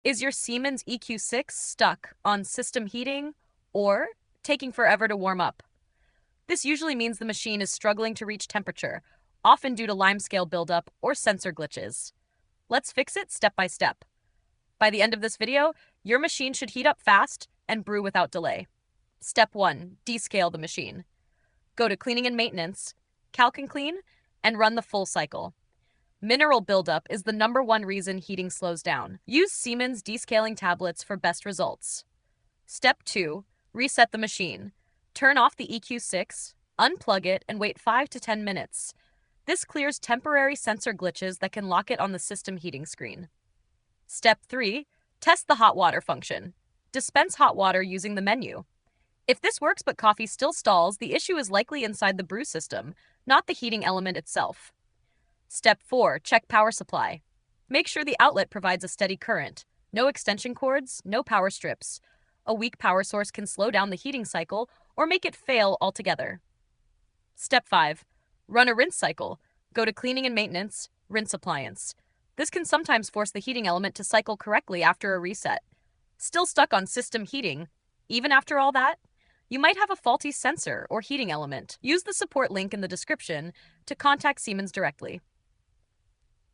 Is your Siemens EQ6 stuck on system heating or taking forever to warm up? This usually means the machine is struggling to reach temperature, often due to limescale buildup or sensor glitches. Let's fix it step by step. By the end of this video, your machine should heat up fast and brew without delay. Step 1. Descale the machine. Go to Cleaning and Maintenance, calc'n'clean, and run the full cycle. Mineral buildup is the #1 reason heating slows down. Use Siemens descaling tablets for best results. Step 2. Reset the machine. Turn off the EQ6, unplug it, and wait 5 to 10 minutes. This clears temporary sensor glitches that can lock it on the system heating screen. Step 3. Test the hot water function. Dispense hot water using the menu. If this works but coffee still stalls, the issue is likely inside the brew system, not the heating element itself. Step 4. Check power supply. Make sure the outlet provides a steady current. No extension cords, no power strips. A weak power source can slow down the heating cycle or make it fail altogether. Step 5. Run a rinse cycle. Go to Cleaning and Maintenance, Rinse Appliance. This can sometimes force the heating element to cycle correctly after a reset. Still stuck on system heating? Even after all that? You might have a faulty sensor or heating element. Use the support link in the description to contact Siemens directly.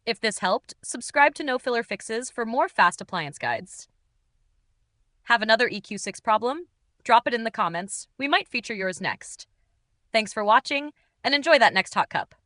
If this helped, subscribe to No Filler Fixes for more fast appliance guides. Have another EQ6 problem? Drop it in the comments. We might feature yours next. Thanks for watching, and enjoy that next hot cup.